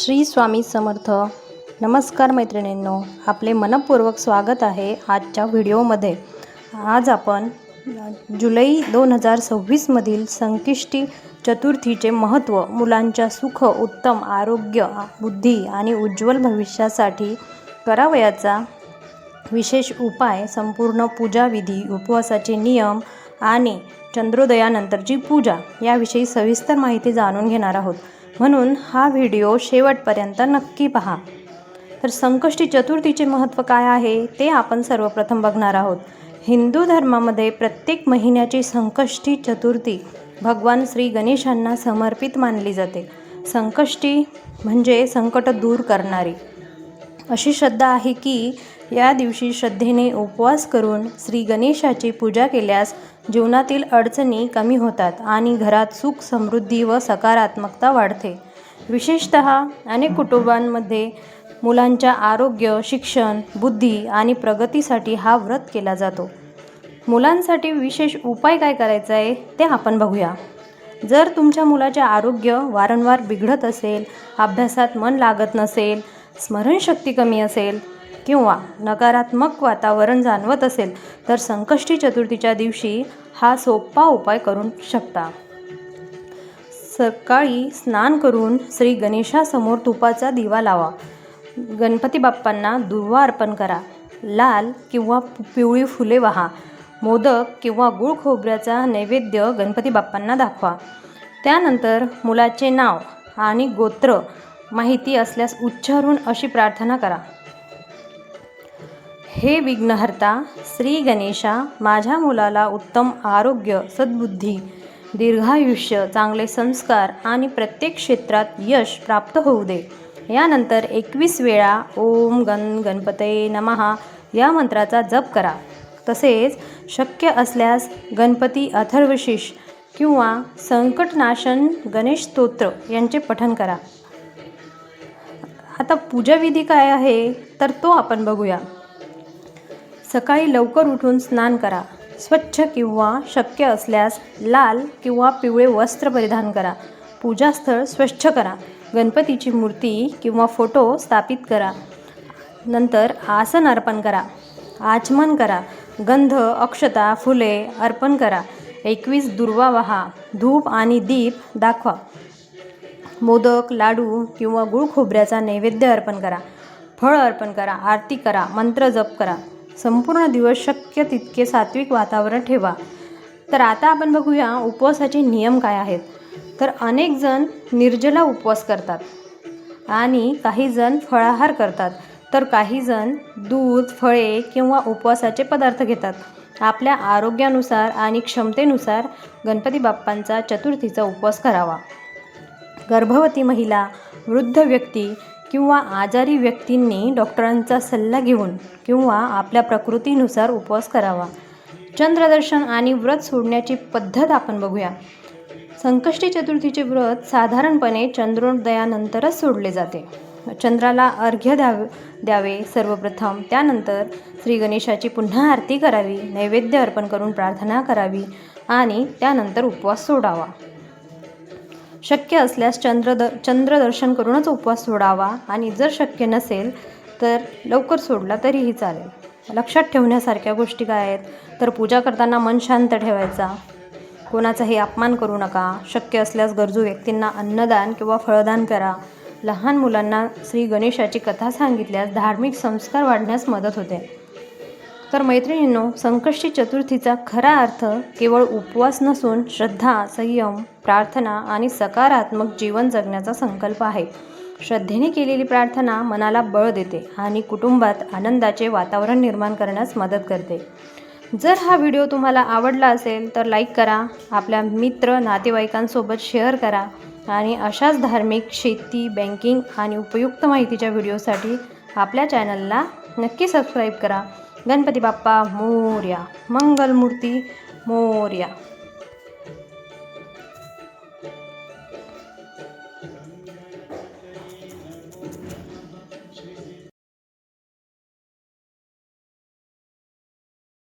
श्री स्वामी समर्थ. नमस्कार मैत्रिणींनो, आपले मनपूर्वक स्वागत आहे आजच्या व्हिडिओमध्ये. आज आपण जुलै 2026 मधील संकष्टी चतुर्थीचे महत्त्व, मुलांच्या सुख, उत्तम आरोग्य, बुद्धी आणि उज्ज्वल भविष्यासाठी करावयाचा विशेष उपाय, संपूर्ण पूजाविधी, उपवासाचे नियम आणि चंद्रोदयानंतरची पूजा याविषयी सविस्तर माहिती जाणून घेणार आहोत. म्हणून हा व्हिडिओ शेवटपर्यंत नक्की पहा. तर संकष्टी चतुर्थीचे महत्त्व काय आहे ते आपण सर्वप्रथम बघणार आहोत. हिंदू धर्मामध्ये प्रत्येक महिन्याची संकष्टी चतुर्थी भगवान श्री गणेशांना समर्पित मानली जाते. संकष्टी म्हणजे संकट दूर करणारी अशी श्रद्धा आहे की या दिवशी श्रद्धेने उपवास करून श्री गणेशाची पूजा केल्यास जीवनातील अडचणी कमी होतात आणि घरात सुख, समृद्धी व सकारात्मकता वाढते. विशेषतः अनेक कुटुंबांमध्ये मुलांच्या आरोग्य, शिक्षण, बुद्धी आणि प्रगतीसाठी हा व्रत केला जातो. मुलांसाठी विशेष उपाय काय करायचा आहे ते आपण बघूया. जर तुमच्या मुलाचे आरोग्य वारंवार बिघडत असेल, अभ्यासात मन लागत नसेल, स्मरणशक्ती कमी असेल किंवा नकारात्मक वातावरण जाणवत असेल तर संकष्टी चतुर्थीच्या दिवशी हा सोपा उपाय करू शकता. सकाळी स्नान करून श्री गणेशासमोर तुपाचा दिवा लावा. गणपती बाप्पांना दुर्वा अर्पण करा. लाल किंवा पिवळी फुले वाहा. मोदक किंवा गुळ खोबऱ्याचा नैवेद्य गणपती बाप्पांना दाखवा. त्यानंतर मुलाचे नाव आणि गोत्र माहिती असल्यास उच्चारून अशी प्रार्थना करा. हे विघ्नहर्ता श्री गणेशा, माझ्या मुलाला उत्तम आरोग्य, सद्बुद्धी, दीर्घायुष्य, चांगले संस्कार आणि प्रत्येक क्षेत्रात यश प्राप्त होऊ दे. यानंतर 21 वेळा ओम गणपतये नमः या मंत्राचा जप करा. तसेच शक्य असल्यास गणपती अथर्वशीर्ष किंवा संकटनाशन गणेश स्तोत्र यांचे पठण करा. आता पूजाविधी काय आहे तर तो आपण बघूया. सकाळी लवकर उठून स्नान करा. स्वच्छ किंवा शक्य असल्यास लाल किंवा पिवळे वस्त्र परिधान करा. पूजास्थळ स्वच्छ करा. गणपतीची मूर्ती किंवा फोटो स्थापित करा. नंतर आसन अर्पण करा. आचमन करा. गंध, अक्षता, फुले अर्पण करा. 21 दुर्वा वाहा. धूप आणि दीप दाखवा. मोदक, लाडू किंवा गुळ खोबऱ्याचा नैवेद्य अर्पण करा. फळ अर्पण करा. आरती करा. मंत्र जप करा. संपूर्ण दिवस शक्य तितके सात्विक वातावरण ठेवा. तर आता आपण बघूया उपवासाचे नियम काय आहेत. तर अनेक जण निर्जला उपवास करतात आणि काही जण फळाहार करतात, तर काही जण दूध, फळे किंवा उपवासाचे पदार्थ घेतात. आपल्या आरोग्यानुसार आणि क्षमतेनुसार गणपती बाप्पांचा चतुर्थीचा उपवास करावा. गर्भवती महिला, वृद्ध व्यक्ती किंवा आजारी व्यक्तींनी डॉक्टरांचा सल्ला घेऊन किंवा आपल्या प्रकृतीनुसार उपवास करावा. चंद्रदर्शन आणि व्रत सोडण्याची पद्धत आपण बघूया. संकष्टी चतुर्थीचे व्रत साधारणपणे चंद्रोदयानंतरच सोडले जाते. चंद्राला अर्घ्य द्यावे सर्वप्रथम. त्यानंतर श्री गणेशाची पुन्हा आरती करावी. नैवेद्य अर्पण करून प्रार्थना करावी आणि त्यानंतर उपवास सोडावा. शक्य असल्यास चंद्रदर्शन करूनच उपवास सोडावा आणि जर शक्य नसेल तर लवकर सोडला तरीही चालेल. लक्षात ठेवण्यासारख्या गोष्टी काय आहेत तर पूजा करताना मन शांत ठेवायचा. कोणाचाही अपमान करू नका. शक्य असल्यास गरजू व्यक्तींना अन्नदान किंवा फळदान करा. लहान मुलांना श्री गणेशाची कथा सांगितल्यास धार्मिक संस्कार वाढण्यास मदत होते. तर मैत्रिणींनो, संकष्टी चतुर्थीचा खरा अर्थ केवळ उपवास नसून श्रद्धा, संयम, प्रार्थना आणि सकारात्मक जीवन जगण्याचा संकल्प आहे. श्रद्धेने केलेली प्रार्थना मनाला बळ देते आणि कुटुंबात आनंदाचे वातावरण निर्माण करण्यास मदत करते. जर हा व्हिडिओ तुम्हाला आवडला असेल तर लाईक करा. आपल्या मित्र, नातेवाईकांसोबत शेअर करा आणि अशाच धार्मिक, शेती, बँकिंग आणि उपयुक्त माहितीच्या व्हिडिओसाठी आपल्या चॅनलला नक्की सबस्क्राईब करा. गणपती बाप्पा मोरया. मंगलमूर्ती मोरया.